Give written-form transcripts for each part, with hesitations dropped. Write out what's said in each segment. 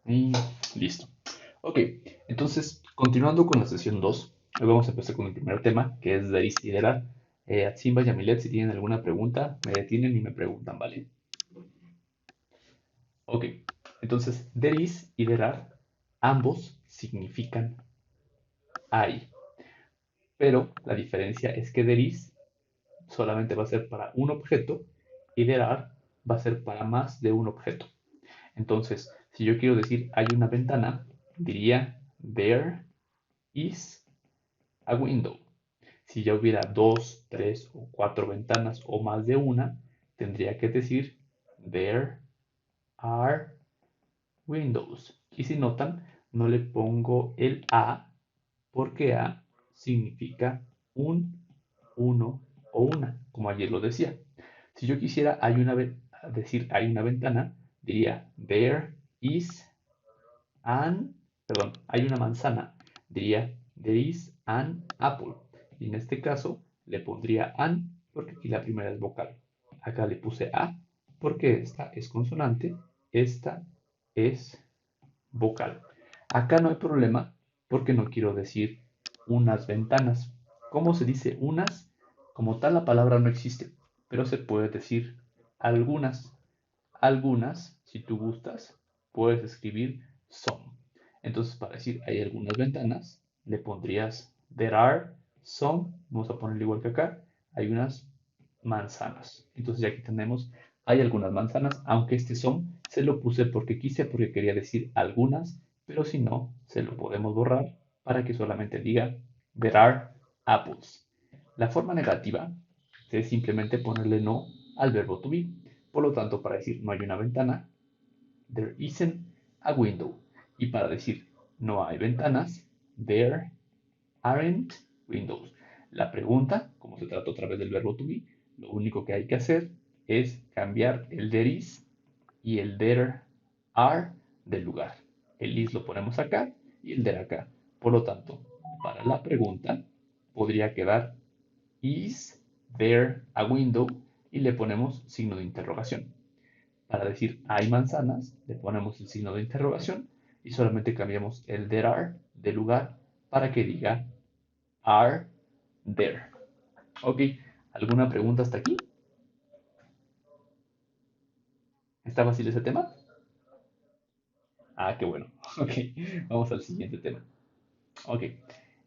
Y listo. Ok, entonces, continuando con la sesión 2, hoy vamos a empezar con el primer tema, que es de liderar. Atsimba y Yamilet, si tienen alguna pregunta, me detienen y me preguntan, ¿vale? Ok, entonces, there is y there are, ambos significan hay, pero la diferencia es que there is solamente va a ser para un objeto y there are va a ser para más de un objeto. Entonces, si yo quiero decir hay una ventana, diría there is a window. Si ya hubiera dos, tres o cuatro ventanas o más de una, tendría que decir there are windows. Y si notan, no le pongo el a porque a significa un, uno o una, como ayer lo decía. Si yo quisiera decir hay una ventana, diría there is an, perdón, hay una manzana, diría there is an apple. Y en este caso le pondría an porque aquí la primera es vocal. Acá le puse a porque esta es consonante, esta es vocal. Acá no hay problema porque no quiero decir unas ventanas. ¿Cómo se dice unas? Como tal la palabra no existe, pero se puede decir algunas. Algunas, si tú gustas, puedes escribir some. Entonces, para decir hay algunas ventanas, le pondrías there are some, vamos a ponerlo igual que acá, hay unas manzanas. Entonces ya aquí tenemos, hay algunas manzanas, aunque este some se lo puse porque quise, porque quería decir algunas, pero si no, se lo podemos borrar para que solamente diga there are apples. La forma negativa es simplemente ponerle no al verbo to be. Por lo tanto, para decir no hay una ventana, there isn't a window. Y para decir no hay ventanas, there aren't windows. La pregunta, como se trata otra vez del verbo to be, lo único que hay que hacer es cambiar el there is y el there are del lugar. El is lo ponemos acá y el there acá. Por lo tanto, para la pregunta podría quedar is there a window y le ponemos signo de interrogación. Para decir hay manzanas, le ponemos el signo de interrogación y solamente cambiamos el there are de lugar para que diga are there. Ok, ¿alguna pregunta hasta aquí? ¿Está fácil ese tema? Ah, qué bueno. Ok, vamos al siguiente tema. Ok,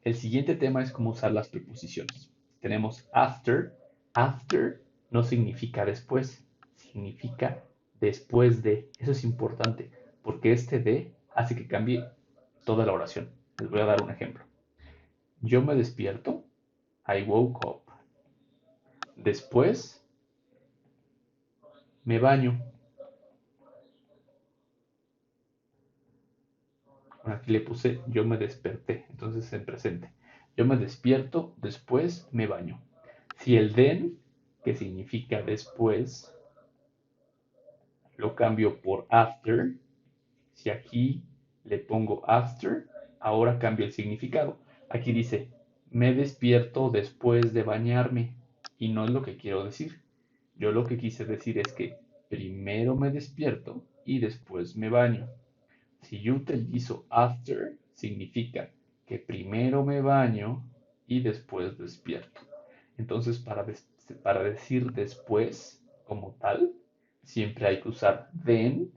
el siguiente tema es cómo usar las preposiciones. Tenemos after. After no significa después, significa después de. Eso es importante, porque este de hace que cambie toda la oración. Les voy a dar un ejemplo. Yo me despierto. I woke up. Después me baño. Bueno, aquí le puse yo me desperté, entonces en presente. Yo me despierto, después me baño. Si el then, que significa después, lo cambio por after, si aquí le pongo after, ahora cambia el significado. Aquí dice, me despierto después de bañarme. Y no es lo que quiero decir. Yo lo que quise decir es que primero me despierto y después me baño. Si yo utilizo after, significa que primero me baño y después despierto. Entonces, para decir después como tal, siempre hay que usar then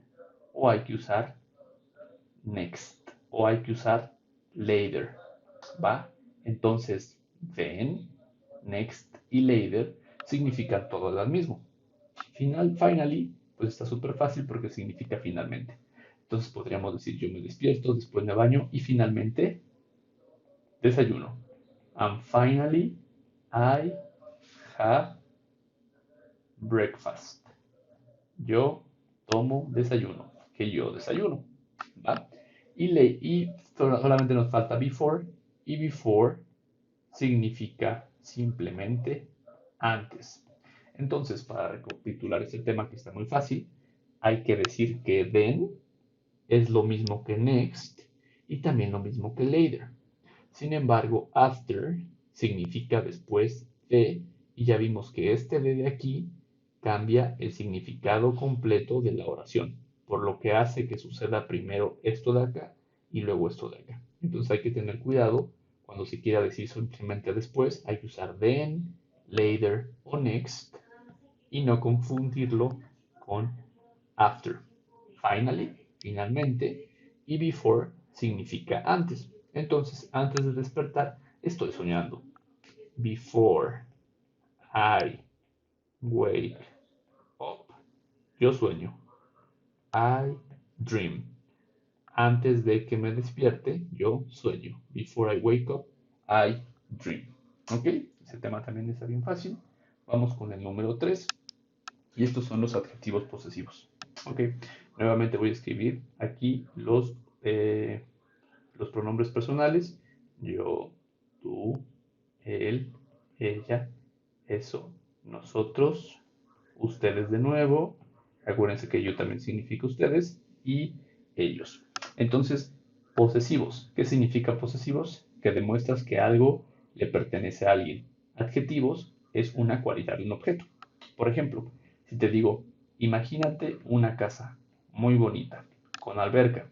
o hay que usar next o hay que usar later. ¿Va? Entonces, then, next y later significan todas las mismo. Finally, pues está súper fácil porque significa finalmente. Entonces podríamos decir yo me despierto, después me baño y finalmente desayuno. And finally, I have breakfast. Yo tomo desayuno, que yo desayuno. ¿Va? Y solamente nos falta before y before significa simplemente antes. Entonces, para recapitular este tema que está muy fácil, hay que decir que then es lo mismo que next y también lo mismo que later. Sin embargo, after significa después de y ya vimos que este de aquí cambia el significado completo de la oración. por lo que hace que suceda primero esto de acá y luego esto de acá. Entonces hay que tener cuidado cuando se quiera decir simplemente después, hay que usar then, later o next y no confundirlo con after. Finally, finalmente, y before significa antes. Entonces, antes de despertar, estoy soñando. Before I wake up. Yo sueño. I dream. Antes de que me despierte, yo sueño. Before I wake up, I dream. ¿Ok? Ese tema también está bien fácil. Vamos con el número 3. Y estos son los adjetivos posesivos. ¿Ok? Nuevamente voy a escribir aquí los pronombres personales. Yo, tú, él, ella, eso, nosotros, ustedes de nuevo. Acuérdense que yo también significa ustedes y ellos. Entonces, posesivos. ¿Qué significa posesivos? Que demuestras que algo le pertenece a alguien. Adjetivos es una cualidad de un objeto. Por ejemplo, si te digo, imagínate una casa muy bonita, con alberca,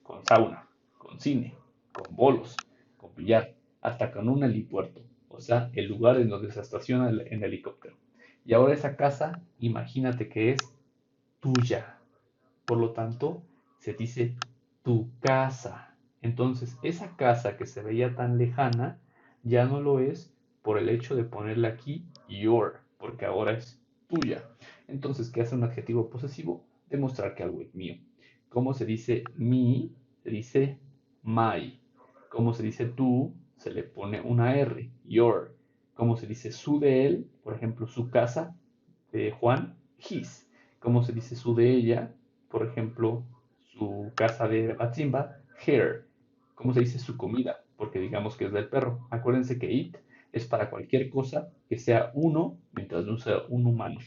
con sauna, con cine, con bolos, con billar, hasta con un helipuerto, o sea, el lugar en donde se estaciona el helicóptero. Y ahora esa casa, imagínate que es tuya. Por lo tanto, se dice tu casa. Entonces, esa casa que se veía tan lejana, ya no lo es por el hecho de ponerle aquí your, porque ahora es tuya. Entonces, ¿qué hace un adjetivo posesivo? Demostrar que algo es mío. ¿Cómo se dice mi? Se dice my. ¿Cómo se dice tú? Se le pone una R, your. ¿Cómo se dice su de él? Por ejemplo, su casa de Juan, his. ¿Cómo se dice su de ella? Por ejemplo, su casa de Batsimba, her. ¿Cómo se dice su comida? Porque digamos que es del perro. Acuérdense que it es para cualquier cosa que sea uno mientras no sea un humano.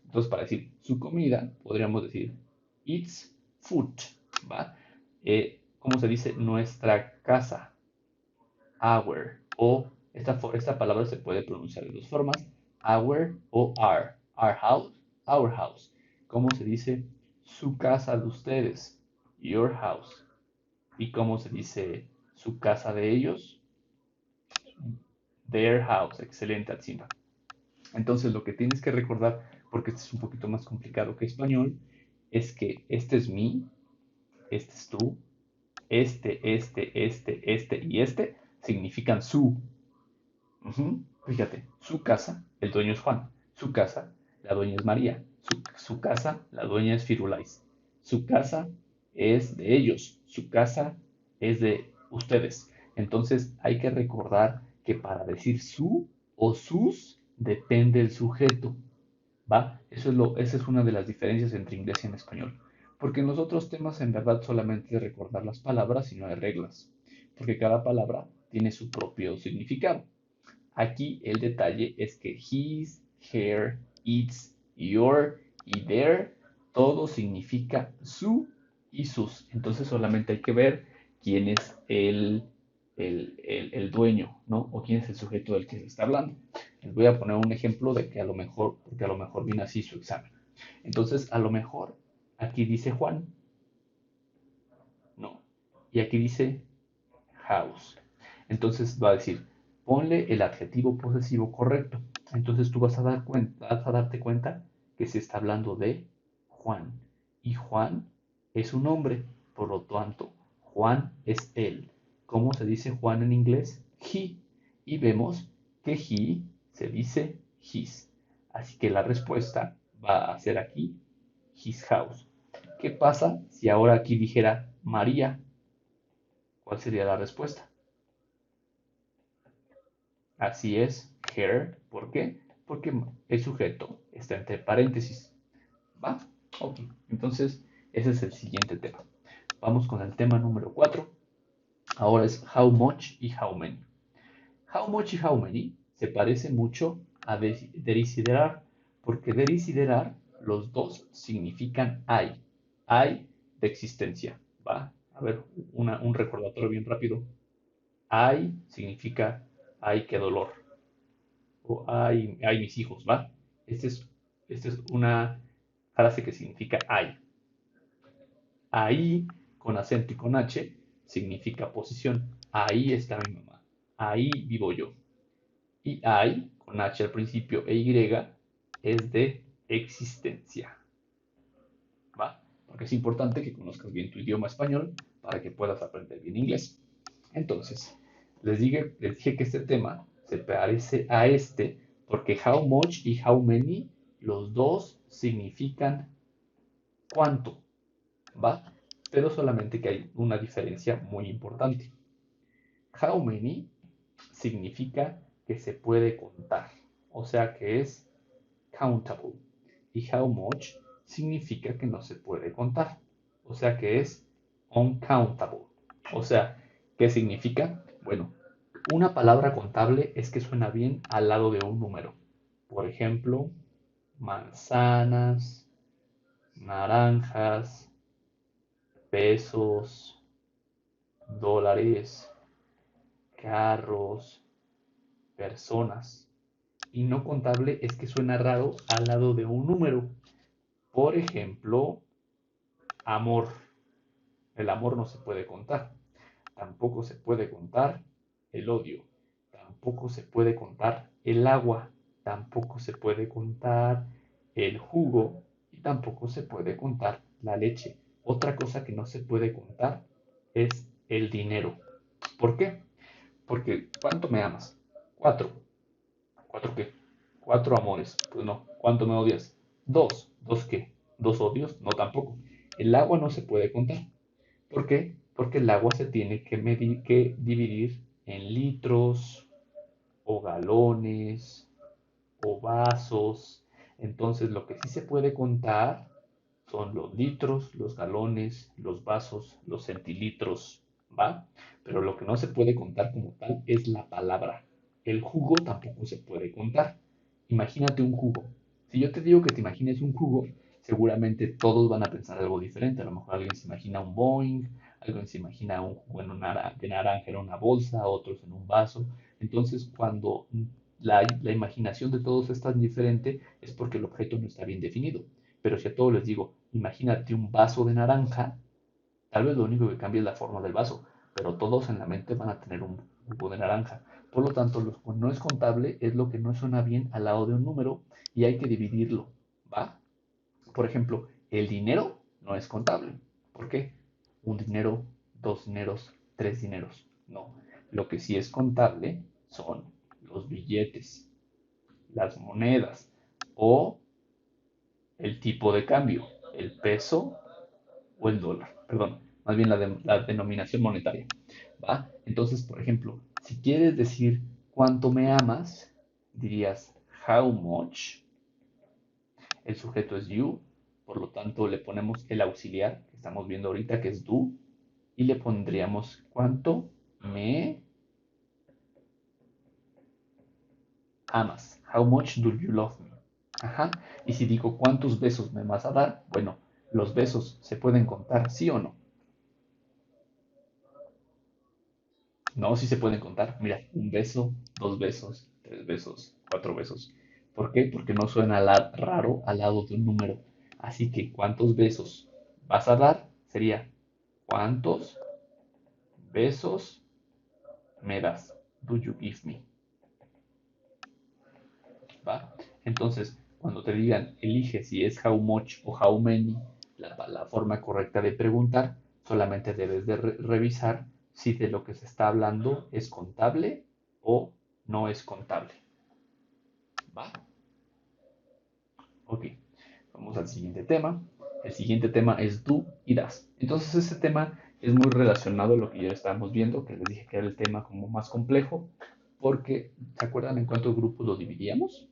Entonces, para decir su comida, podríamos decir its food, ¿va? ¿Cómo se dice nuestra casa? Our. O esta palabra se puede pronunciar de dos formas, our o our. Our house. ¿Cómo se dice su casa de ustedes? Your house. ¿Y cómo se dice su casa de ellos? Their house. Excelente, Atsimba. Entonces lo que tienes que recordar, porque este es un poquito más complicado que español, es que este es mi, este es tú, este y este significan su. Fíjate, su casa, el dueño es Juan. Su casa, la dueña es María. Su casa, la dueña es Firulais. Su casa es de ellos. Su casa es de ustedes. Entonces hay que recordar que para decir su o sus depende el sujeto. ¿Va? Esa es una de las diferencias entre inglés y en español. Porque en los otros temas en verdad solamente es recordar las palabras y no hay reglas. Porque cada palabra tiene su propio significado. Aquí el detalle es que his, her, its, your y their, todo significa su y sus. Entonces solamente hay que ver quién es el dueño, ¿no? O quién es el sujeto del que se está hablando. Les voy a poner un ejemplo de que a lo mejor, porque a lo mejor viene así su examen. Entonces, a lo mejor aquí dice Juan, no. Y aquí dice house. Entonces va a decir, ponle el adjetivo posesivo correcto. Entonces tú vas a darte cuenta que se está hablando de Juan. Y Juan es un hombre, por lo tanto, Juan es él. ¿Cómo se dice Juan en inglés? He. Y vemos que he se dice his. Así que la respuesta va a ser aquí his house. ¿Qué pasa si ahora aquí dijera María? ¿Cuál sería la respuesta? Así es, her. ¿Por qué? Porque el sujeto está entre paréntesis. ¿Va? Ok. Entonces, ese es el siguiente tema. Vamos con el tema número 4. Ahora es how much y how many. How much y how many se parece mucho a desiderar, porque desiderar los dos significan hay. Hay de existencia. ¿Va? A ver, un recordatorio bien rápido. Hay significa ay, qué dolor. O ay mis hijos, ¿va? Esta es una frase que significa hay. Ahí, con acento y con H, significa posición. Ahí está mi mamá. Ahí vivo yo. Y I, con H al principio e Y, es de existencia. ¿Va? Porque es importante que conozcas bien tu idioma español para que puedas aprender bien inglés. Entonces, les dije que este tema se parece a este porque how much y how many, los dos significan cuánto, ¿va? Pero solamente que hay una diferencia muy importante. How many significa que se puede contar, o sea que es countable. Y how much significa que no se puede contar, o sea que es uncountable. O sea, ¿qué significa? Bueno, una palabra contable es que suena bien al lado de un número. Por ejemplo, manzanas, naranjas, pesos, dólares, carros, personas. Y no contable es que suena raro al lado de un número. Por ejemplo, amor. El amor no se puede contar. Tampoco se puede contar el odio. Tampoco se puede contar el agua. Tampoco se puede contar el jugo. Y tampoco se puede contar la leche. Otra cosa que no se puede contar es el dinero. ¿Por qué? Porque ¿cuánto me amas? Cuatro. ¿Cuatro qué? Cuatro amores. Pues no. ¿Cuánto me odias? Dos. ¿Dos qué? ¿Dos odios? No, tampoco. El agua no se puede contar. ¿Por qué? Porque el agua se tiene que dividir en litros o galones o vasos. Entonces lo que sí se puede contar son los litros, los galones, los vasos, los centilitros, ¿va? Pero lo que no se puede contar como tal es la palabra. El jugo tampoco se puede contar. Imagínate un jugo. Si yo te digo que te imagines un jugo, seguramente todos van a pensar algo diferente. A lo mejor alguien se imagina un Boeing, alguien se imagina un jugo de naranja en una bolsa, otros en un vaso. Entonces, cuando la imaginación de todos es tan diferente, es porque el objeto no está bien definido. Pero si a todos les digo, imagínate un vaso de naranja, tal vez lo único que cambia es la forma del vaso, pero todos en la mente van a tener un jugo de naranja. Por lo tanto, lo que no es contable es lo que no suena bien al lado de un número y hay que dividirlo, ¿va? Por ejemplo, el dinero no es contable. ¿Por qué? Un dinero, dos dineros, tres dineros. No. Lo que sí es contable son los billetes, las monedas o el tipo de cambio, el peso o el dólar, perdón, más bien la denominación monetaria, ¿va? Entonces, por ejemplo, si quieres decir cuánto me amas, dirías how much, el sujeto es you, por lo tanto le ponemos el auxiliar que estamos viendo ahorita, que es do, y le pondríamos cuánto me amas, how much do you love me. Ajá. Y si digo cuántos besos me vas a dar, bueno, los besos se pueden contar, ¿sí o no? No, sí se pueden contar. Mira, un beso, dos besos, tres besos, cuatro besos. ¿Por qué? Porque no suena raro al lado de un número. Así que, ¿cuántos besos vas a dar? Sería, ¿cuántos besos me das? Do you give me? ¿Va? Entonces, cuando te digan, elige si es how much o how many, la forma correcta de preguntar, solamente debes de revisar si de lo que se está hablando es contable o no es contable. ¿Va? Ok, vamos al siguiente tema. El siguiente tema es do y das. Entonces, este tema es muy relacionado a lo que ya estábamos viendo, que les dije que era el tema como más complejo, porque, ¿se acuerdan en cuántos grupos lo dividíamos?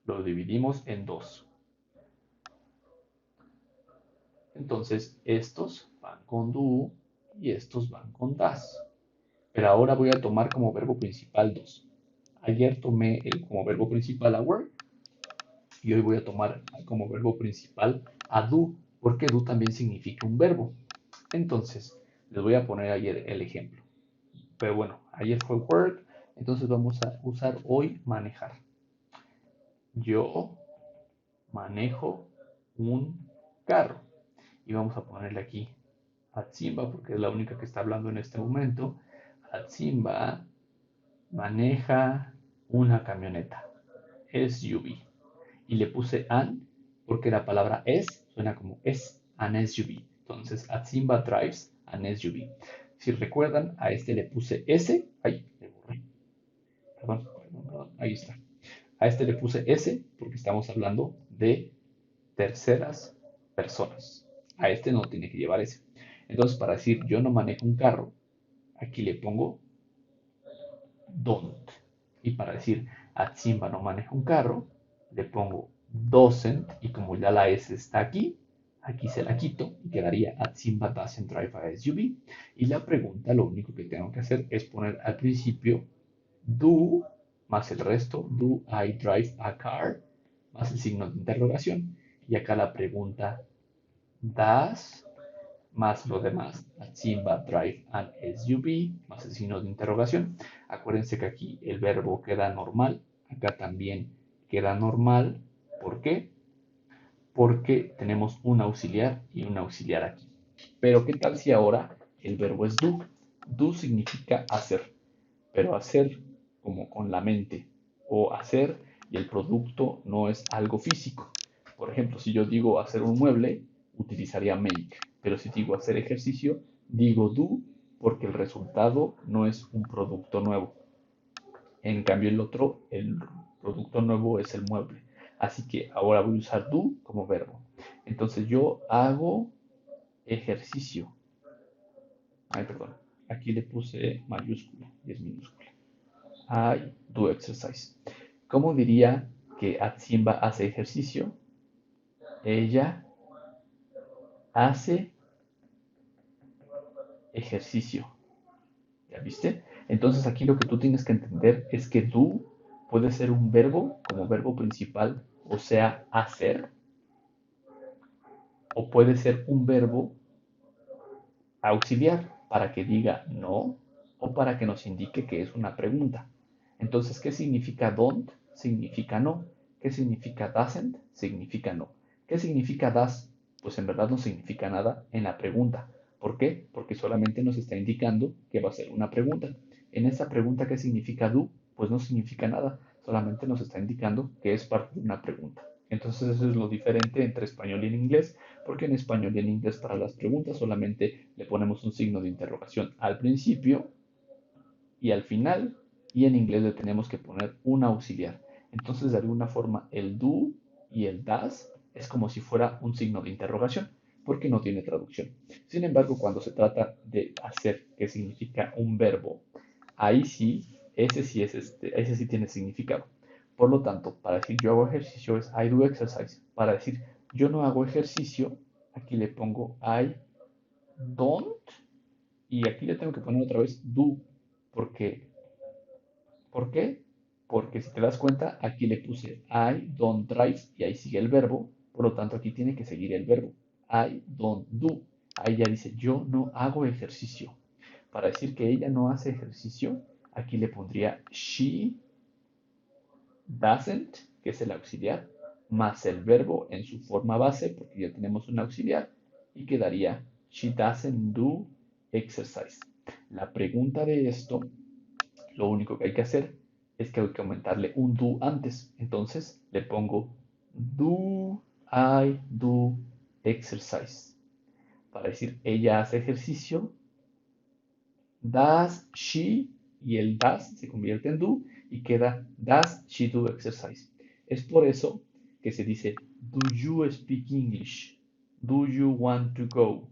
Lo dividimos en dos. Entonces, estos van con do y estos van con das. Pero ahora voy a tomar como verbo principal dos. Ayer tomé como verbo principal a work y hoy voy a tomar como verbo principal a do, porque do también significa un verbo. Entonces, les voy a poner ayer el ejemplo. Pero bueno, ayer fue work, entonces vamos a usar hoy manejar. yo manejo un carro. Y vamos a ponerle aquí Atsimba, porque es la única que está hablando en este momento. Atsimba maneja una camioneta, SUV. Y le puse an porque la palabra es suena como es, an SUV. Entonces, Atsimba drives an SUV. Si recuerdan, a este le puse S. Ay, le borré. Perdón, ahí está. A este le puse S porque estamos hablando de terceras personas. A este no tiene que llevar S. Entonces, para decir yo no manejo un carro, aquí le pongo don't. Y para decir Atsimba no maneja un carro, le pongo doesn't. Y como ya la S está aquí, aquí se la quito y quedaría Atsimba doesn't drive a SUV. Y la pregunta, lo único que tengo que hacer es poner al principio do más el resto, do I drive a car, más el signo de interrogación. Y acá la pregunta, does más lo demás, Atsimba drive an SUV, más el signo de interrogación. Acuérdense que aquí el verbo queda normal, acá también queda normal. ¿Por qué? Porque tenemos un auxiliar y un auxiliar aquí. Pero ¿qué tal si ahora el verbo es do? Do significa hacer, pero hacer como con la mente, o hacer y el producto no es algo físico. Por ejemplo, si yo digo hacer un mueble, utilizaría make, pero si digo hacer ejercicio, digo do porque el resultado no es un producto nuevo. En cambio, el producto nuevo es el mueble. Así que ahora voy a usar do como verbo. Entonces yo hago ejercicio. Ay, perdón. Aquí le puse mayúscula y es minúscula. I do exercise. ¿Cómo diría que Atsimba hace ejercicio? Ella hace ejercicio. ¿Ya viste? Entonces aquí lo que tú tienes que entender es que do puede ser un verbo como verbo principal, o sea, hacer, o puede ser un verbo auxiliar para que diga no o para que nos indique que es una pregunta. Entonces, ¿qué significa don't? Significa no. ¿Qué significa doesn't? Significa no. ¿Qué significa does? Pues en verdad no significa nada en la pregunta. ¿Por qué? Porque solamente nos está indicando que va a ser una pregunta. En esa pregunta, ¿qué significa do? Pues no significa nada. Solamente nos está indicando que es parte de una pregunta. Entonces eso es lo diferente entre español y en inglés, porque en español y en inglés para las preguntas solamente le ponemos un signo de interrogación al principio y al final, y en inglés le tenemos que poner un auxiliar. Entonces, de alguna forma, el do y el das es como si fuera un signo de interrogación, porque no tiene traducción. Sin embargo, cuando se trata de hacer, que significa un verbo, ahí sí, ese sí tiene significado. Por lo tanto, para decir yo hago ejercicio es I do exercise. Para decir yo no hago ejercicio, aquí le pongo I don't y aquí le tengo que poner otra vez do. Porque, ¿Por qué? Porque si te das cuenta, aquí le puse I don't drive y ahí sigue el verbo. Por lo tanto, aquí tiene que seguir el verbo. I don't do. Ahí ya dice yo no hago ejercicio. Para decir que ella no hace ejercicio, aquí le pondría she doesn't, que es el auxiliar, más el verbo en su forma base, porque ya tenemos un auxiliar, y quedaría she doesn't do exercise. La pregunta de esto, lo único que hay que hacer es que hay que aumentarle un do antes. Entonces le pongo do I do exercise. Para decir ella hace ejercicio, does she y el does se convierte en do y queda does she do exercise. Es por eso que se dice do you speak English? Do you want to go?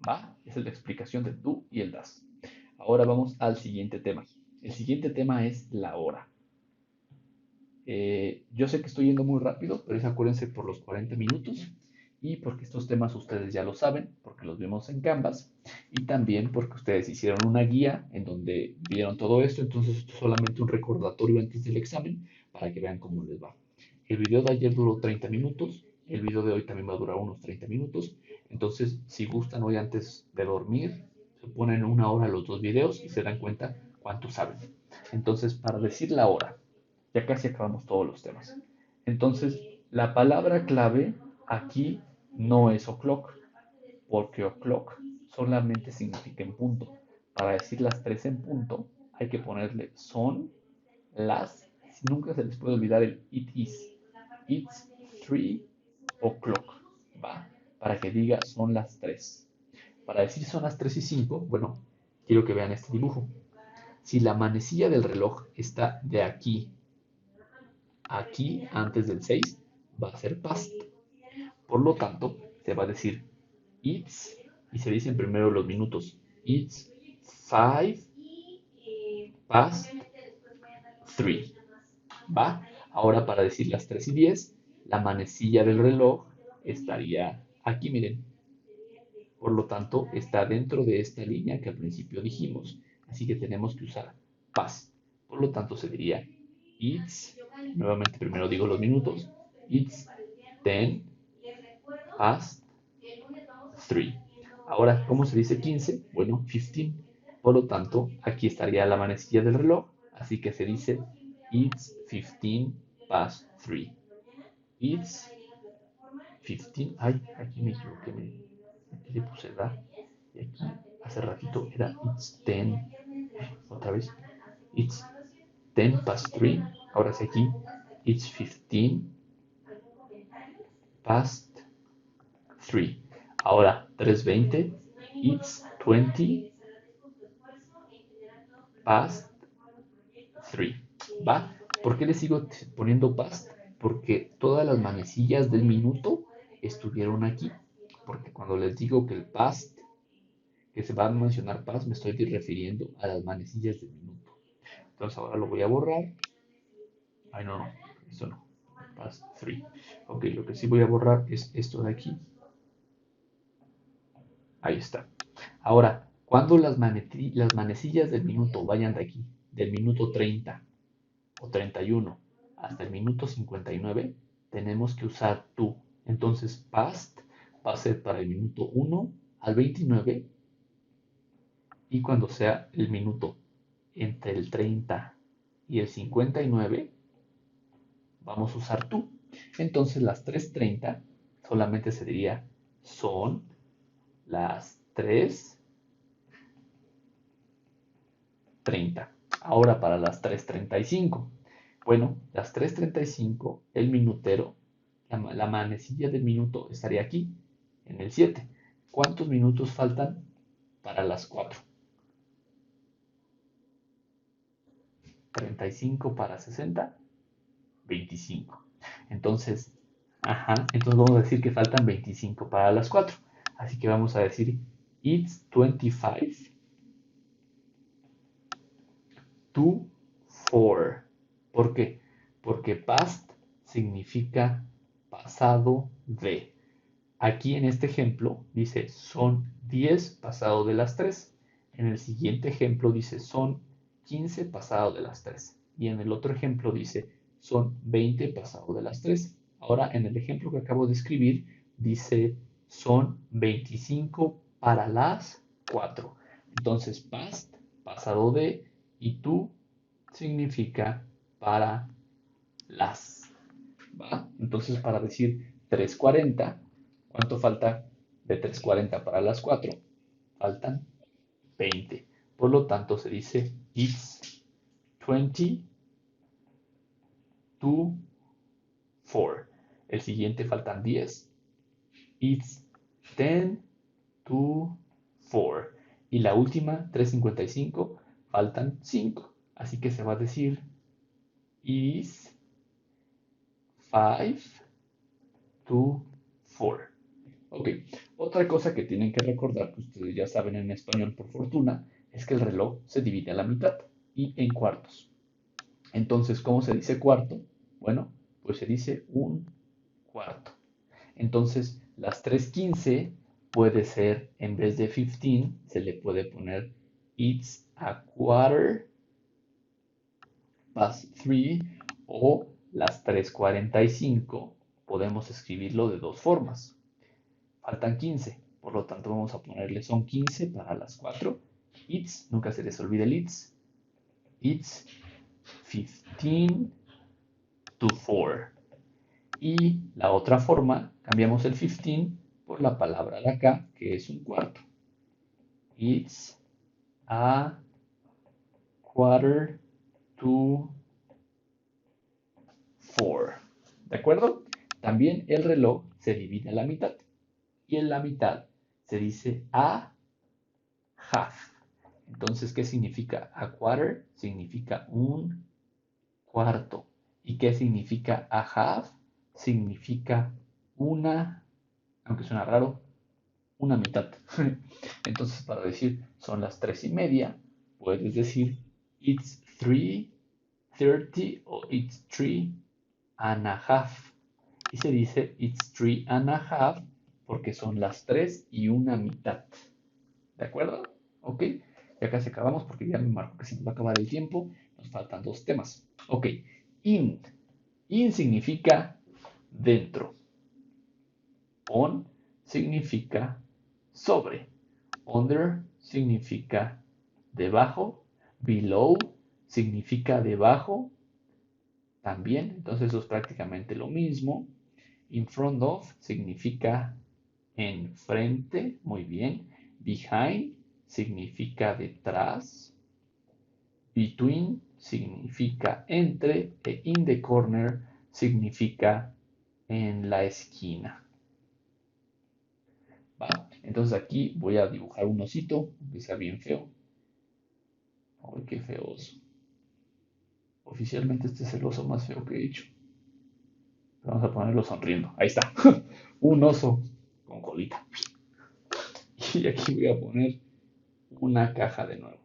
¿Va? Esa es la explicación del do y el does. Ahora vamos al siguiente tema. El siguiente tema es la hora. Yo sé que estoy yendo muy rápido, pero es acuérdense por los 40 minutos y porque estos temas ustedes ya lo saben, porque los vimos en Canvas y también porque ustedes hicieron una guía en donde vieron todo esto, entonces esto es solamente un recordatorio antes del examen para que vean cómo les va. El video de ayer duró 30 minutos, el video de hoy también va a durar unos 30 minutos, entonces si gustan hoy antes de dormir, se ponen una hora los dos videos y se dan cuenta cuánto saben. Entonces, para decir la hora, ya casi acabamos todos los temas. Entonces, la palabra clave aquí no es o'clock, porque o'clock solamente significa en punto. Para decir las 3 en punto, hay que ponerle son las, nunca se les puede olvidar el it is. It's 3 o'clock, ¿va? Para que diga son las 3. Para decir son las 3 y 5, bueno, quiero que vean este dibujo. Si la manecilla del reloj está de aquí a aquí antes del 6, va a ser past. Por lo tanto, se va a decir it's, y se dicen primero los minutos. It's 5 past 3. ¿Va? Ahora para decir las 3 y 10, la manecilla del reloj estaría aquí, miren. Por lo tanto, está dentro de esta línea que al principio dijimos. Así que tenemos que usar past. Por lo tanto, se diría it's, nuevamente primero digo los minutos, it's 10 past 3. Ahora, ¿cómo se dice 15? Bueno, 15. Por lo tanto, aquí estaría la manecilla del reloj. Así que se dice it's 15 past 3. It's 15. Ay, aquí me equivoqué. Aquí le puse la. Y aquí hace ratito era it's 10. Otra vez. It's 10 past 3. Ahora sí aquí. It's 15 past 3. Ahora 3:20. It's 20 past 3. ¿Va? ¿Por qué le sigo poniendo past? Porque todas las manecillas del minuto estuvieron aquí. Porque cuando les digo que el past, que se va a mencionar past, me estoy refiriendo a las manecillas del minuto. Entonces ahora lo voy a borrar. Ay, no, no, esto no. Past 3. Ok, lo que sí voy a borrar es esto de aquí. Ahí está. Ahora, cuando las manecillas del minuto vayan de aquí, del minuto 30 o 31 hasta el minuto 59, tenemos que usar to. Entonces, past va a ser para el minuto 1 al 29, y cuando sea el minuto entre el 30 y el 59, vamos a usar to. Entonces, las 3:30 solamente se diría son las 3:30. Ahora para las 3:35. Bueno, las 3:35, el minutero, la manecilla del minuto estaría aquí, en el 7. ¿Cuántos minutos faltan para las 4? 35 para 60, 25. Entonces, entonces vamos a decir que faltan 25 para las 4. Así que vamos a decir it's 25 to 4. ¿Por qué? Porque past significa pasado de. Aquí en este ejemplo dice son 10 pasado de las 3. En el siguiente ejemplo dice son 15 pasado de las 3. Y en el otro ejemplo dice son 20 pasado de las 3. Ahora en el ejemplo que acabo de escribir dice son 25 para las 4. Entonces past, pasado de, y tú significa para las. ¿Va? Entonces para decir 3:40, ¿cuánto falta de 3:40 para las 4? Faltan 20. Por lo tanto se dice it's 20 to 4. El siguiente faltan 10. It's 10 to 4. Y la última, 3:55, faltan 5. Así que se va a decir is 5 to 4. Ok, otra cosa que tienen que recordar, que ustedes ya saben en español por fortuna, es que el reloj se divide a la mitad y en cuartos. Entonces, ¿cómo se dice cuarto? Bueno, pues se dice un cuarto. Entonces, las 3:15 puede ser, en vez de 15, se le puede poner it's a quarter past 3, o las 3:45 podemos escribirlo de dos formas. Faltan 15, por lo tanto vamos a ponerle son 15 para las 4. It's, nunca se les olvide el it's. It's 15 to 4. Y la otra forma, cambiamos el 15 por la palabra de acá, que es un cuarto. It's a quarter to 4. ¿De acuerdo? También el reloj se divide a la mitad. Y en la mitad se dice a half. Entonces, ¿qué significa a quarter? Significa un cuarto. ¿Y qué significa a half? Significa una, aunque suena raro, una mitad. Entonces, para decir son las 3:30, puedes decir it's 3:30 o it's 3:30. Y se dice it's 3:30 porque son las 3:30. ¿De acuerdo? ¿Ok? Ya casi acabamos porque ya me marco que se nos va a acabar el tiempo. Nos faltan dos temas. Ok. In. In significa dentro. On significa sobre. Under significa debajo. Below significa debajo también. Entonces eso es prácticamente lo mismo. In front of significa enfrente. Muy bien. Behind significa detrás. Between significa entre. E in the corner significa en la esquina. ¿Va? Entonces aquí voy a dibujar un osito, que sea bien feo. Ay, qué feo oso. Oficialmente este es el oso más feo que he hecho. Vamos a ponerlo sonriendo. Ahí está. Un oso con colita. Y aquí voy a poner una caja de nuevo.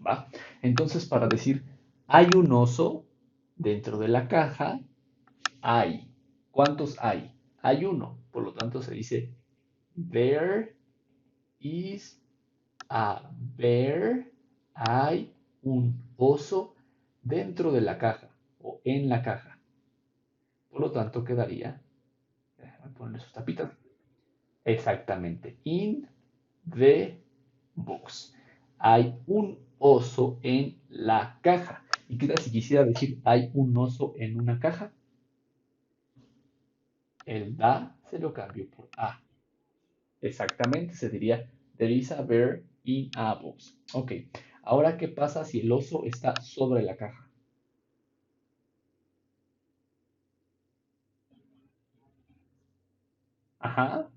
¿Va? Entonces, para decir hay un oso dentro de la caja, hay. ¿Cuántos hay? Hay uno. Por lo tanto, se dice there is a bear. Hay un oso dentro de la caja o en la caja. Por lo tanto, quedaría, déjame ponerle sus tapitas. Exactamente. In the box. Hay un oso en la caja. ¿Y qué tal si quisiera decir hay un oso en una caja? El da se lo cambio por a. Exactamente, se diría there is a bear in a box. Ok, ahora ¿qué pasa si el oso está sobre la caja? Ajá,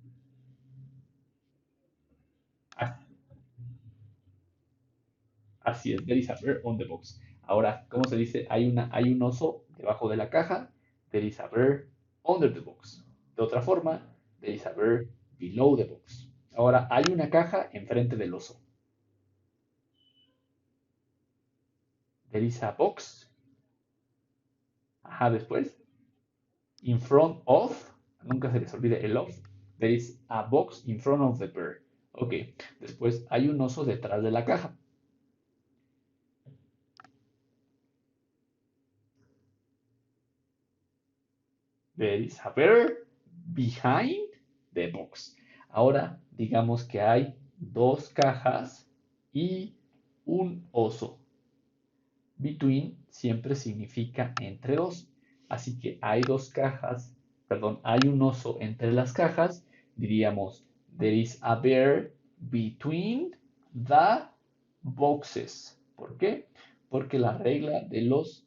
así es, there is a bear on the box. Ahora, ¿cómo se dice? Hay un oso debajo de la caja. There is a bear under the box. De otra forma, there is a bear below the box. Ahora, hay una caja enfrente del oso. There is a box. Ajá, después. In front of. Nunca se les olvide el of. There is a box in front of the bear. Ok, después hay un oso detrás de la caja. There is a bear behind the box. Ahora digamos que hay dos cajas y un oso. Between siempre significa entre dos. Así que hay dos cajas, perdón, hay un oso entre las cajas. Diríamos, there is a bear between the boxes. ¿Por qué? Porque la regla de los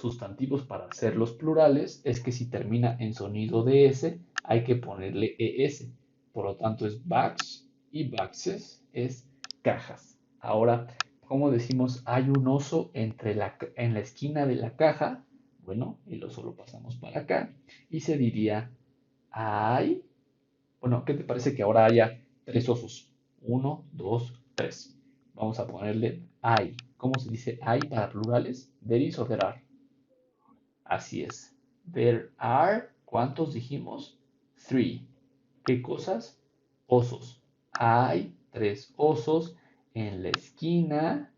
sustantivos para hacerlos plurales es que si termina en sonido de S, hay que ponerle ES. Por lo tanto es bags y boxes es cajas. Ahora, ¿cómo decimos hay un oso en la esquina de la caja? Bueno, el oso lo pasamos para acá y se diría hay. Bueno, ¿qué te parece que ahora haya tres osos? Uno, dos, tres. Vamos a ponerle hay. ¿Cómo se dice hay para plurales? There is o there are. Así es. There are, ¿cuántos dijimos? Three. ¿Qué cosas? Osos. Hay tres osos en la esquina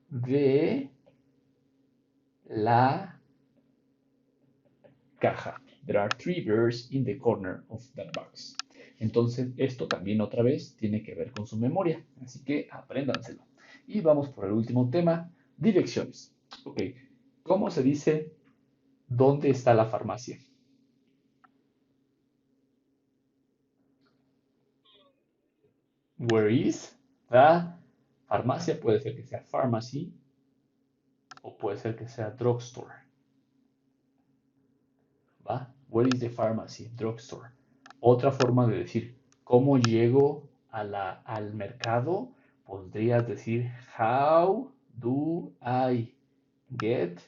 de la caja. There are three bears in the corner of that box. Entonces, esto también otra vez tiene que ver con su memoria. Así que apréndanselo. Y vamos por el último tema, direcciones. Ok, ¿cómo se dice dónde está la farmacia? Where is the farmacia? Puede ser que sea pharmacy o puede ser que sea drugstore, ¿va? Where is the pharmacy? Drugstore. Otra forma de decir cómo llego al mercado, podrías decir how do I get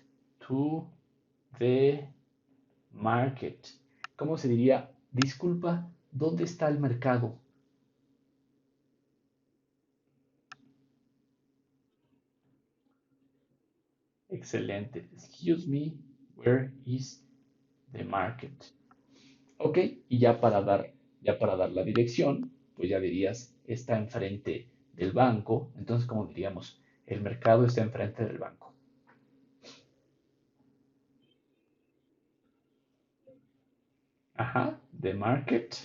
to the market? ¿Cómo se diría? Disculpa, ¿dónde está el mercado? Excelente. Excuse me, where is the market? Ok, y ya para dar la dirección, pues ya dirías, está enfrente del banco. Entonces, ¿cómo diríamos? El mercado está enfrente del banco. Ajá, the market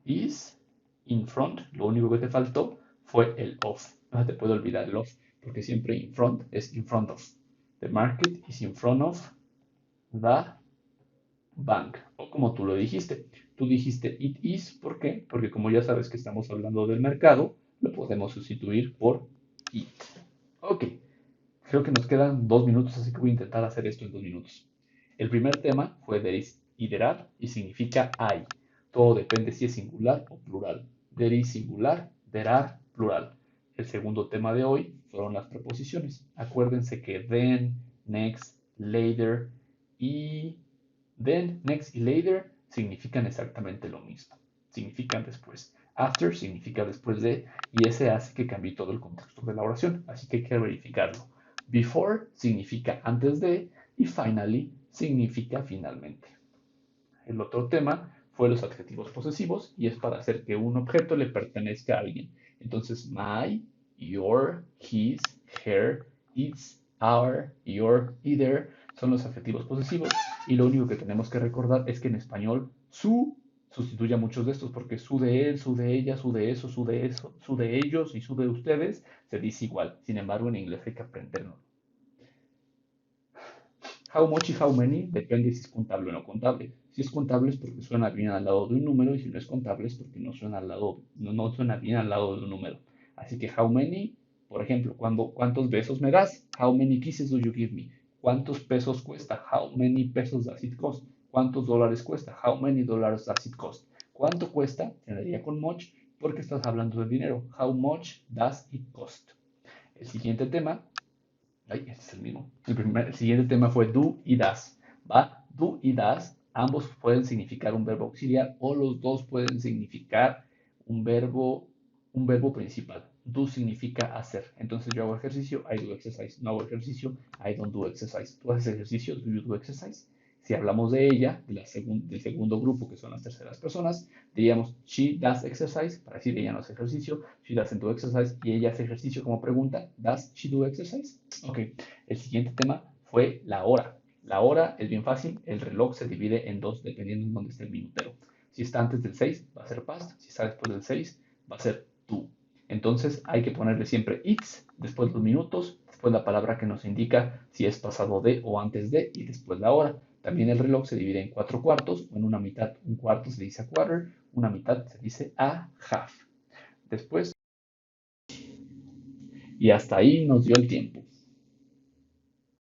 is in front. Lo único que te faltó fue el of. No se te puede olvidar el of, porque siempre in front es in front of. The market is in front of the bank. O como tú lo dijiste. Tú dijiste it is, ¿por qué? Porque como ya sabes que estamos hablando del mercado, lo podemos sustituir por it. Ok, creo que nos quedan 2 minutos, así que voy a intentar hacer esto en 2 minutos. El primer tema fue there is y there are y significa hay. Todo depende si es singular o plural. There is singular, there are plural. El segundo tema de hoy fueron las preposiciones. Acuérdense que then, next, later y then, next y later significan exactamente lo mismo. Significan después. After significa después de y ese hace que cambie todo el contexto de la oración. Así que hay que verificarlo. Before significa antes de y finally significa finalmente. El otro tema fue los adjetivos posesivos y es para hacer que un objeto le pertenezca a alguien. Entonces, my, your, his, her, its, our, your, either son los adjetivos posesivos y lo único que tenemos que recordar es que en español su sustituye a muchos de estos porque su de él, su de ella, su de eso, su de ellos y su de ustedes se dice igual. Sin embargo, en inglés hay que aprenderlo. How much y how many depende si es contable o no contable. Si es contable es porque suena bien al lado de un número y si no es contable es porque no suena no suena bien al lado de un número. Así que how many, por ejemplo, ¿cuántos besos me das? How many kisses do you give me? ¿Cuántos pesos cuesta? How many pesos does it cost? ¿Cuántos dólares cuesta? How many dollars does it cost? ¿Cuánto cuesta? Se daría con much porque estás hablando de dinero. How much does it cost? El siguiente tema ay, este es el mismo. El siguiente tema fue do y das. ¿Va? Do y das, ambos pueden significar un verbo auxiliar o los dos pueden significar un verbo, un verbo principal. Do significa hacer. Entonces yo hago ejercicio, I do exercise. No hago ejercicio, I don't do exercise. ¿Tú haces ejercicio? Do you do exercise? Si hablamos de ella, del segundo grupo, que son las terceras personas, diríamos she does exercise, para decir ella no hace ejercicio, she doesn't do exercise, y ella hace ejercicio como pregunta, does she do exercise? Ok, el siguiente tema fue la hora. La hora es bien fácil, el reloj se divide en dos dependiendo de dónde esté el minutero. Si está antes del 6 va a ser past, si está después del 6 va a ser to. Entonces hay que ponerle siempre it's, después los minutos, después la palabra que nos indica si es pasado de o antes de y después la hora. También el reloj se divide en 4 cuartos, o en una mitad, un cuarto se dice a quarter, una mitad se dice a half. Después, y hasta ahí nos dio el tiempo.